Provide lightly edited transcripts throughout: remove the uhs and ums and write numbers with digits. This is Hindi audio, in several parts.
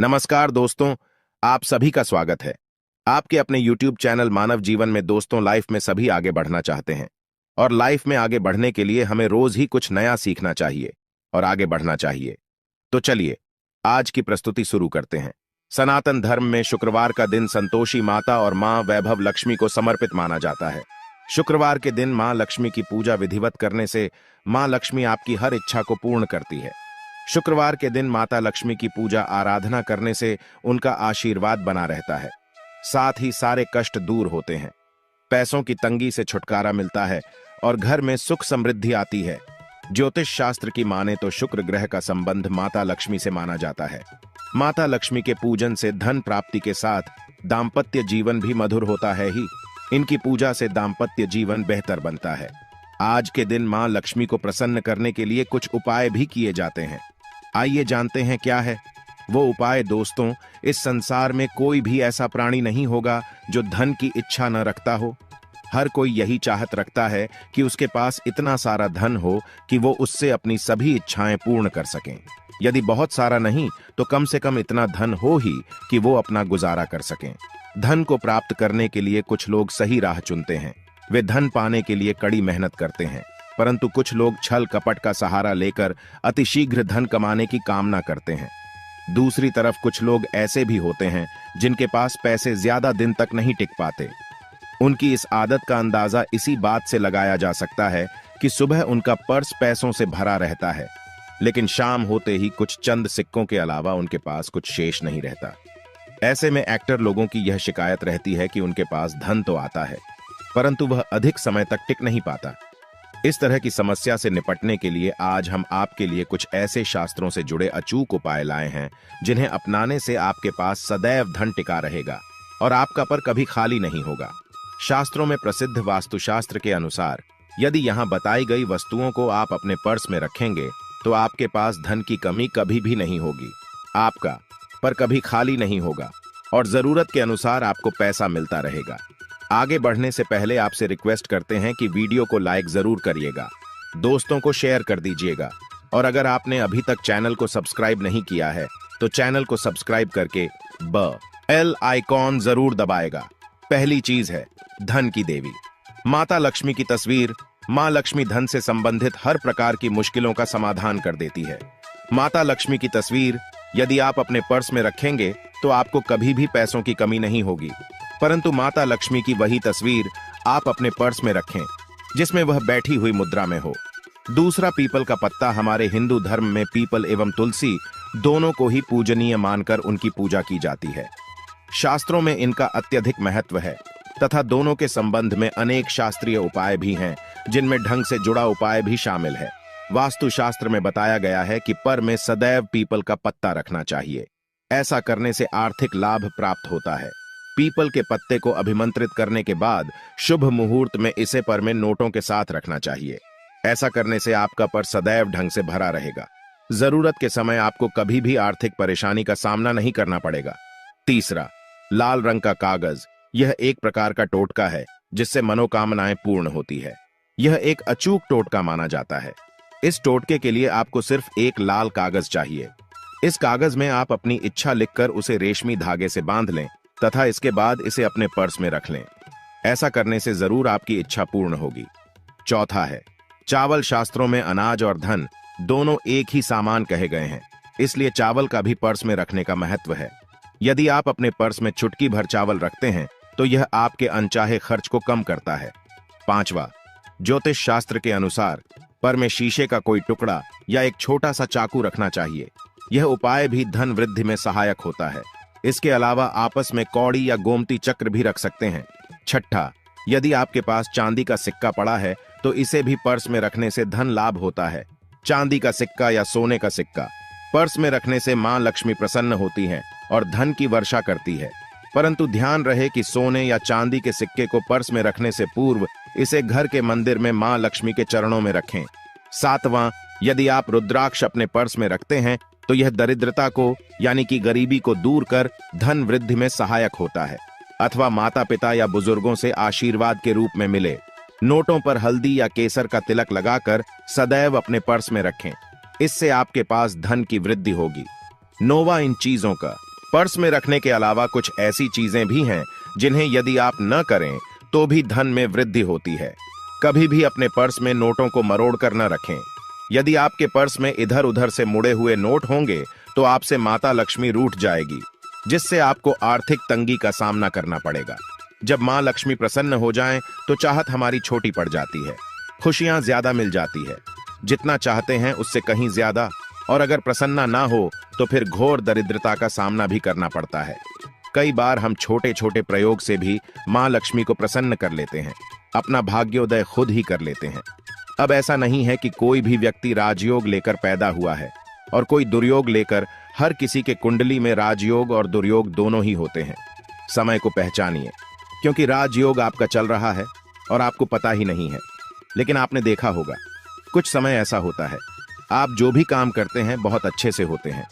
नमस्कार दोस्तों, आप सभी का स्वागत है। आपके अपने YouTube चैनल मानव जीवन में दोस्तों, लाइफ में सभी आगे बढ़ना चाहते हैं और लाइफ में आगे बढ़ने के लिए हमें रोज ही कुछ नया सीखना चाहिए और आगे बढ़ना चाहिए। तो चलिए आज की प्रस्तुति शुरू करते हैं। सनातन धर्म में शुक्रवार का दिन संतोषी माता और मां वैभव लक्ष्मी को समर्पित माना जाता है। शुक्रवार के दिन मां लक्ष्मी की पूजा विधिवत करने से मां लक्ष्मी आपकी हर इच्छा को पूर्ण करती है। शुक्रवार के दिन माता लक्ष्मी की पूजा आराधना करने से उनका आशीर्वाद बना रहता है। साथ ही सारे कष्ट दूर होते हैं, पैसों की तंगी से छुटकारा मिलता है और घर में सुख समृद्धि आती है। ज्योतिष शास्त्र की माने तो शुक्र ग्रह का संबंध माता लक्ष्मी से माना जाता है। माता लक्ष्मी के पूजन से धन प्राप्ति के साथ दाम्पत्य जीवन भी मधुर होता है ही। इनकी पूजा से दाम्पत्य जीवन बेहतर बनता है। आज के दिन मां लक्ष्मी को प्रसन्न करने के लिए कुछ उपाय भी किए जाते हैं। आइए जानते हैं क्या है वो उपाय। दोस्तों, इस संसार में कोई भी ऐसा प्राणी नहीं होगा जो धन की इच्छा न रखता हो। हर कोई यही चाहत रखता है कि उसके पास इतना सारा धन हो कि वो उससे अपनी सभी इच्छाएं पूर्ण कर सकें। यदि बहुत सारा नहीं तो कम से कम इतना धन हो ही कि वो अपना गुजारा कर सकें। धन को प्राप्त करने के लिए कुछ लोग सही राह चुनते हैं। वे धन पाने के लिए कड़ी मेहनत करते हैं, परंतु कुछ लोग छल कपट का सहारा लेकर अतिशीघ्र धन कमाने की कामना करते हैं। दूसरी तरफ कुछ लोग ऐसे भी होते हैं जिनके पास पैसे ज्यादा दिन तक नहीं टिक पाते। उनकी इस आदत का अंदाजा इसी बात से लगाया जा सकता है कि सुबह उनका पर्स पैसों से भरा रहता है, लेकिन शाम होते ही कुछ चंद सिक्कों के अलावा उनके पास कुछ शेष नहीं रहता। ऐसे में एक्टर लोगों की यह शिकायत रहती है कि उनके पास धन तो आता है, परंतु वह अधिक समय तक टिक नहीं पाता। इस तरह की समस्या से निपटने के लिए आज हम आपके लिए कुछ ऐसे शास्त्रों से जुड़े अचूक उपाय लाए हैं जिन्हें अपनाने से आपके पास सदैव धन टिका रहेगा और आपका पर कभी खाली नहीं होगा। शास्त्रों में प्रसिद्ध वास्तुशास्त्र के अनुसार यदि यहाँ बताई गई वस्तुओं को आप अपने पर्स में रखेंगे तो आपके पास धन की कमी कभी भी नहीं होगी। आपका पर कभी खाली नहीं होगा और जरूरत के अनुसार आपको पैसा मिलता रहेगा। आगे बढ़ने से पहले आपसे रिक्वेस्ट करते हैं कि वीडियो को लाइक जरूर करिएगा, दोस्तों को शेयर कर दीजिएगा और अगर आपने अभी तक चैनल को सब्सक्राइब नहीं किया है तो चैनल को सब्सक्राइब करके बेल आइकॉन जरूर दबाएगा। पहली चीज है धन की देवी माता लक्ष्मी की तस्वीर। मां लक्ष्मी धन से संबंधित हर प्रकार की मुश्किलों का समाधान कर देती है। माता लक्ष्मी की तस्वीर यदि आप अपने पर्स में रखेंगे तो आपको कभी भी पैसों की कमी नहीं होगी, परंतु माता लक्ष्मी की वही तस्वीर आप अपने पर्स में रखें जिसमें वह बैठी हुई मुद्रा में हो। दूसरा, पीपल का पत्ता। हमारे हिंदू धर्म में पीपल एवं तुलसी दोनों को ही पूजनीय मानकर उनकी पूजा की जाती है। शास्त्रों में इनका अत्यधिक महत्व है तथा दोनों के संबंध में अनेक शास्त्रीय उपाय भी हैं जिनमें ढंग से जुड़ा उपाय भी शामिल है। वास्तुशास्त्र में बताया गया है कि पर में सदैव पीपल का पत्ता रखना चाहिए। ऐसा करने से आर्थिक लाभ प्राप्त होता है। पीपल के पत्ते को अभिमंत्रित करने के बाद शुभ मुहूर्त में इसे पर में नोटों के साथ रखना चाहिए। ऐसा करने से आपका पर सदैव ढंग से भरा रहेगा। जरूरत के समय आपको कभी भी आर्थिक परेशानी का सामना नहीं करना पड़ेगा। तीसरा, लाल रंग का कागज। यह एक प्रकार का टोटका है जिससे मनोकामनाएं पूर्ण होती है। यह एक अचूक टोटका माना जाता है। इस टोटके के लिए आपको सिर्फ एक लाल कागज चाहिए। इस कागज में आप अपनी इच्छा लिखकर उसे रेशमी धागे से बांध लें तथा इसके बाद इसे अपने पर्स में रख लें। ऐसा करने से जरूर आपकी इच्छा पूर्ण होगी। चौथा है चावल। शास्त्रों में अनाज और धन दोनों एक ही सामान कहे गए हैं, इसलिए चावल का भी पर्स में रखने का महत्व है। यदि आप अपने पर्स में चुटकी भर चावल रखते हैं तो यह आपके अनचाहे खर्च को कम करता है। पांचवा, ज्योतिष शास्त्र के अनुसार पर में शीशे का कोई टुकड़ा या एक छोटा सा चाकू रखना चाहिए। यह उपाय भी धन वृद्धि में सहायक होता है। इसके अलावा आपस में कौड़ी या गोमती चक्र भी रख सकते हैं। छठा, यदि आपके पास चांदी का सिक्का पड़ा है तो इसे भी पर्स में रखने से धन लाभ होता है। चांदी का सिक्का या सोने का सिक्का पर्स में रखने से मां लक्ष्मी प्रसन्न होती हैं और धन की वर्षा करती है, परंतु ध्यान रहे कि सोने या चांदी के सिक्के को पर्स में रखने से पूर्व इसे घर के मंदिर में मां लक्ष्मी के चरणों में रखें। सातवां, यदि आप रुद्राक्ष अपने पर्स में रखते हैं तो यह दरिद्रता को यानी कि गरीबी को दूर कर धन वृद्धि में सहायक होता है अथवा माता पिता या बुजुर्गों से आशीर्वाद के रूप में मिले। नोटों पर हल्दी या केसर का तिलक लगाकर सदैव अपने पर्स में रखें। इससे आपके पास धन की वृद्धि होगी। नौवां, इन चीजों का पर्स में रखने के अलावा कुछ ऐसी चीजें भी हैं जिन्हें यदि आप न करें तो भी धन में वृद्धि होती है। कभी भी अपने पर्स में नोटों को मरोड़ कर न रखें। यदि आपके पर्स में इधर उधर से मुड़े हुए नोट होंगे तो आपसे माता लक्ष्मी रूठ जाएगी, जिससे आपको आर्थिक तंगी का सामना करना पड़ेगा। जब मां लक्ष्मी प्रसन्न हो जाएं तो चाहत हमारी छोटी पड़ जाती है, खुशियां ज्यादा मिल जाती है, जितना चाहते हैं उससे कहीं ज्यादा, और अगर प्रसन्ना ना हो तो फिर घोर दरिद्रता का सामना भी करना पड़ता है। कई बार हम छोटे छोटे प्रयोग से भी मां लक्ष्मी को प्रसन्न कर लेते हैं, अपना भाग्योदय खुद ही कर लेते हैं। अब ऐसा नहीं है कि कोई भी व्यक्ति राजयोग लेकर पैदा हुआ है और कोई दुर्योग लेकर। हर किसी के कुंडली में राजयोग और दुर्योग दोनों ही होते हैं। समय को पहचानिए, क्योंकि राजयोग आपका चल रहा है और आपको पता ही नहीं है। लेकिन आपने देखा होगा कुछ समय ऐसा होता है, आप जो भी काम करते हैं बहुत अच्छे से होते हैं।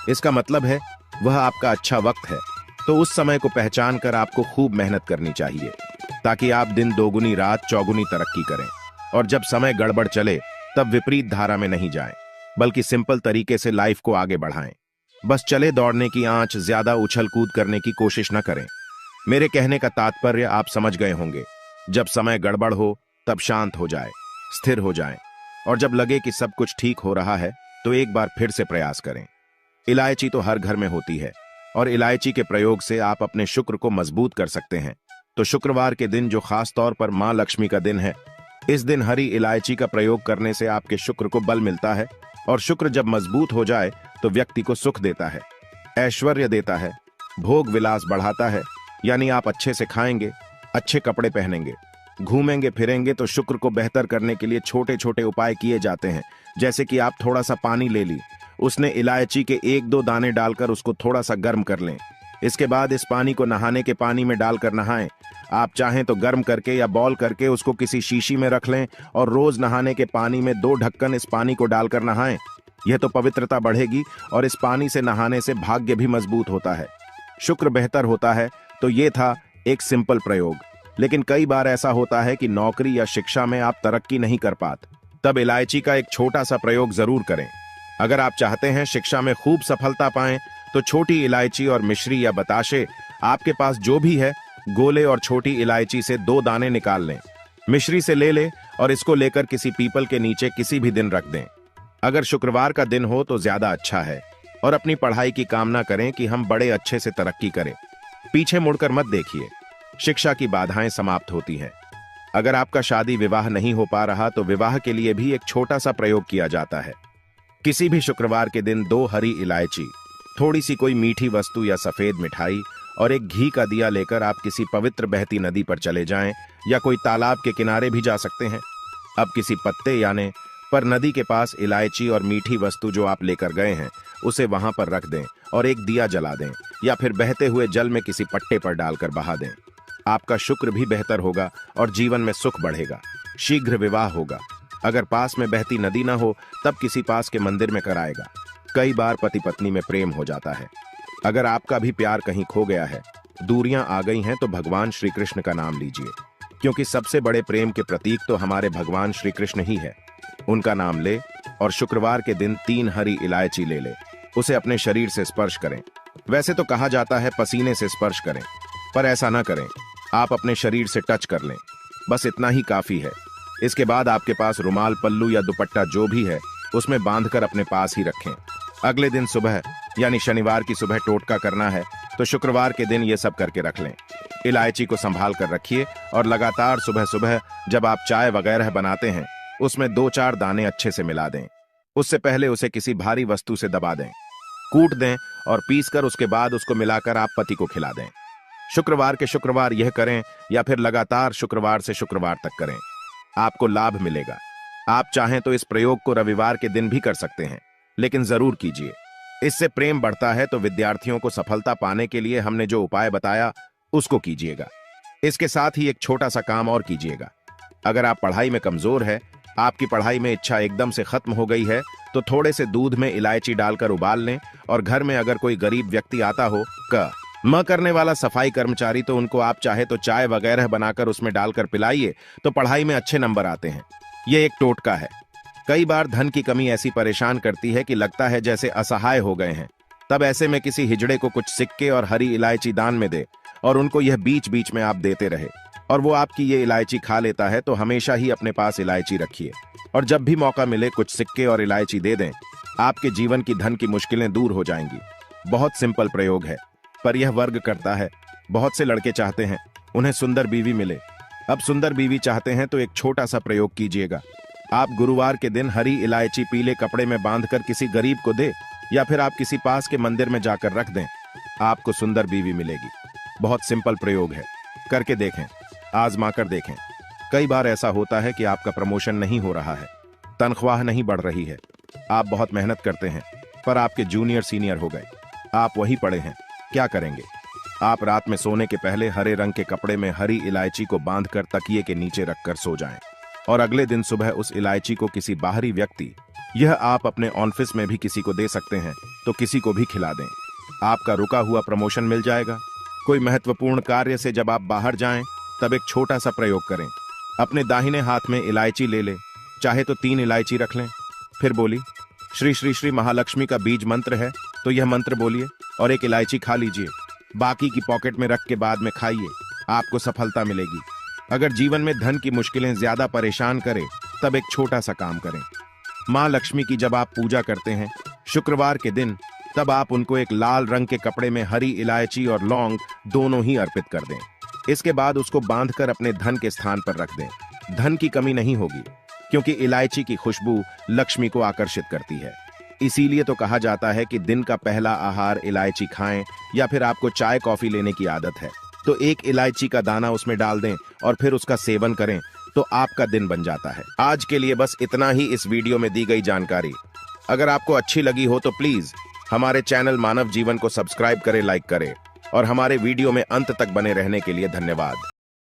इसका मतलब है वह आपका अच्छा वक्त है। तो उस समय को पहचान कर आपको खूब मेहनत करनी चाहिए, ताकि आप दिन दोगुनी रात चौगुनी तरक्की करें। और जब समय गड़बड़ चले तब विपरीत धारा में नहीं जाएं, बल्कि सिंपल तरीके से लाइफ को आगे बढ़ाएं। बस चले दौड़ने की आंच, ज्यादा उछल कूद करने की कोशिश न करें। मेरे कहने का तात्पर्य आप समझ गए होंगे। जब समय गड़बड़ हो तब शांत हो जाए, स्थिर हो जाएं, और जब लगे कि सब कुछ ठीक हो रहा है तो एक बार फिर से प्रयास करें। इलायची तो हर घर में होती है और इलायची के प्रयोग से आप अपने शुक्र को मजबूत कर सकते हैं। तो शुक्रवार के दिन, जो खास तौर पर मां लक्ष्मी का दिन है, इस दिन हरी इलायची का प्रयोग करने से आपके शुक्र को बल मिलता है। और शुक्र जब मजबूत हो जाए तो व्यक्ति को सुख देता है, ऐश्वर्य देता है, भोग विलास बढ़ाता है। यानी आप अच्छे से खाएंगे, अच्छे कपड़े पहनेंगे, घूमेंगे फिरेंगे। तो शुक्र को बेहतर करने के लिए छोटे छोटे उपाय किए जाते हैं। जैसे कि आप थोड़ा सा पानी ले ली, उसने इलायची के 1-2 दाने डालकर उसको थोड़ा सा गर्म कर लें। इसके बाद इस पानी को नहाने के पानी में डालकर नहाएं। आप चाहें तो गर्म करके या बॉल करके उसको किसी शीशी में रख लें और रोज नहाने के पानी में 2 ढक्कन इस पानी को डालकर नहाएं। यह तो पवित्रता बढ़ेगी और इस पानी से नहाने से भाग्य भी मजबूत होता है, शुक्र बेहतर होता है। तो ये था एक सिंपल प्रयोग। लेकिन कई बार ऐसा होता है कि नौकरी या शिक्षा में आप तरक्की नहीं कर पाते, तब इलायची का एक छोटा सा प्रयोग जरूर करें। अगर आप चाहते हैं शिक्षा में खूब सफलता पाएं तो छोटी इलायची और मिश्री या बताशे, आपके पास जो भी है, गोले और छोटी इलायची से 2 दाने निकाल लें, मिश्री से ले लें और इसको लेकर किसी पीपल के नीचे किसी भी दिन रख दें। अगर शुक्रवार का दिन हो तो ज्यादा अच्छा है। और अपनी पढ़ाई की कामना करें कि हम बड़े अच्छे से तरक्की करें। पीछे मुड़कर मत देखिए, शिक्षा की बाधाएं समाप्त होती हैं। अगर आपका शादी विवाह नहीं हो पा रहा तो विवाह के लिए भी एक छोटा सा प्रयोग किया जाता है। किसी भी शुक्रवार के दिन 2 हरी इलायची, थोड़ी सी कोई मीठी वस्तु या सफेद मिठाई और एक घी का दिया लेकर आप किसी पवित्र बहती नदी पर चले जाएं, या कोई तालाब के किनारे भी जा सकते हैं। अब किसी पत्ते यानी पर नदी के पास इलायची और मीठी वस्तु जो आप लेकर गए हैं उसे वहां पर रख दें और एक दिया जला दें, या फिर बहते हुए जल में किसी पट्टे पर डालकर बहा दें। आपका शुक्र भी बेहतर होगा और जीवन में सुख बढ़ेगा, शीघ्र विवाह होगा। अगर पास में बहती नदी ना हो तब किसी पास के मंदिर में कराएगा। कई बार पति पत्नी में प्रेम हो जाता है। अगर आपका भी प्यार कहीं खो गया है, दूरियां आ गई हैं, तो भगवान श्री कृष्ण का नाम लीजिए, क्योंकि सबसे बड़े प्रेम के प्रतीक तो हमारे भगवान श्री कृष्ण ही है। उनका नाम ले और शुक्रवार के दिन 3 हरी इलायची ले ले, उसे अपने शरीर से स्पर्श करें। वैसे तो कहा जाता है पसीने से स्पर्श करें, पर ऐसा ना करें, आप अपने शरीर से टच कर लें, बस इतना ही काफी है। इसके बाद आपके पास रुमाल, पल्लू या दुपट्टा जो भी है उसमें बांधकर अपने पास ही रखें। अगले दिन सुबह यानी शनिवार की सुबह टोटका करना है, तो शुक्रवार के दिन ये सब करके रख लें। इलायची को संभाल कर रखिए और लगातार सुबह सुबह जब आप चाय वगैरह बनाते हैं उसमें 2-4 दाने अच्छे से मिला दें। उससे पहले उसे किसी भारी वस्तु से दबा दें, कूट दें और पीसकर उसके बाद उसको मिलाकर आप पति को खिला दें। शुक्रवार के शुक्रवार यह करें या फिर लगातार शुक्रवार से शुक्रवार तक करें, आपको लाभ मिलेगा। आप चाहें तो इस प्रयोग को रविवार के दिन भी कर सकते हैं, लेकिन जरूर कीजिए। इससे प्रेम बढ़ता है। तो विद्यार्थियों को सफलता पाने के लिए हमने जो उपाय बताया उसको कीजिएगा। इसके साथ ही एक छोटा सा काम और कीजिएगा। अगर आप पढ़ाई में कमजोर है, आपकी पढ़ाई में इच्छा एकदम से खत्म हो गई है, तो थोड़े से दूध में इलायची डालकर उबाल लें और घर में अगर कोई गरीब व्यक्ति आता हो, म करने वाला सफाई कर्मचारी, तो उनको आप चाहे तो चाय वगैरह बनाकर उसमें डालकर पिलाइए, तो पढ़ाई में अच्छे नंबर आते हैं। ये एक टोटका है। कई बार धन की कमी ऐसी परेशान करती है कि लगता है जैसे असहाय हो गए हैं, तब ऐसे में किसी हिजड़े को कुछ सिक्के और हरी इलायची दान में दे और उनको यह बीच बीच में आप देते रहे और वो आपकी ये इलायची खा लेता है, तो हमेशा ही अपने पास इलायची रखिए और जब भी मौका मिले कुछ सिक्के और इलायची दे दें। आपके जीवन की धन की मुश्किलें दूर हो जाएंगी। बहुत सिंपल प्रयोग है, पर यह वर्क करता है। बहुत से लड़के चाहते हैं उन्हें सुंदर बीवी मिले। अब सुंदर बीवी चाहते हैं तो एक छोटा सा प्रयोग कीजिएगा। आप गुरुवार के दिन हरी इलायची पीले कपड़े में बांधकर किसी गरीब को दे या फिर आप किसी पास के मंदिर में जाकर रख दें। आपको सुंदर बीवी मिलेगी। बहुत सिंपल प्रयोग है, करके देखें, आजमा कर देखें। कई बार ऐसा होता है कि आपका प्रमोशन नहीं हो रहा है, तनख्वाह नहीं बढ़ रही है, आप बहुत मेहनत करते हैं पर आपके जूनियर सीनियर हो गए, आप वही पड़े हैं। क्या करेंगे? आप रात में सोने के पहले हरे रंग के कपड़े में हरी इलायची को बांधकर तकिए के नीचे रखकर सो जाएं और अगले दिन सुबह उस इलायची को किसी बाहरी व्यक्ति, यह आप अपने ऑफिस में भी किसी को दे सकते हैं, तो किसी को भी खिला दें। आपका रुका हुआ प्रमोशन मिल जाएगा। कोई महत्वपूर्ण कार्य से जब आप बाहर जाएं तब एक छोटा सा प्रयोग करें। अपने दाहिने हाथ में इलायची ले ले, चाहे तो 3 इलायची रख लें। फिर बोली श्री श्री श्री महालक्ष्मी का बीज मंत्र है, तो यह मंत्र बोलिए और एक इलायची खा लीजिए। बाकी की पॉकेट में रख के बाद में खाइए, आपको सफलता मिलेगी। अगर जीवन में धन की मुश्किलें ज्यादा परेशान करें तब एक छोटा सा काम करें। माँ लक्ष्मी की जब आप पूजा करते हैं शुक्रवार के दिन, तब आप उनको एक लाल रंग के कपड़े में हरी इलायची और लौंग दोनों ही अर्पित कर दें। इसके बाद उसको बांधकर अपने धन के स्थान पर रख दें। धन की कमी नहीं होगी, क्योंकि इलायची की खुशबू लक्ष्मी को आकर्षित करती है। इसीलिए तो कहा जाता है कि दिन का पहला आहार इलायची खाएं, या फिर आपको चाय कॉफी लेने की आदत है तो एक इलायची का दाना उसमें डाल दें और फिर उसका सेवन करें, तो आपका दिन बन जाता है। आज के लिए बस इतना ही इस वीडियो में दी गई जानकारी। अगर आपको अच्छी लगी हो तो प्लीज हमारे चैनल मानव जीवन को सब्सक्राइब करें, लाइक करें और हमारे वीडियो में अंत तक बने रहने के लिए धन्यवाद।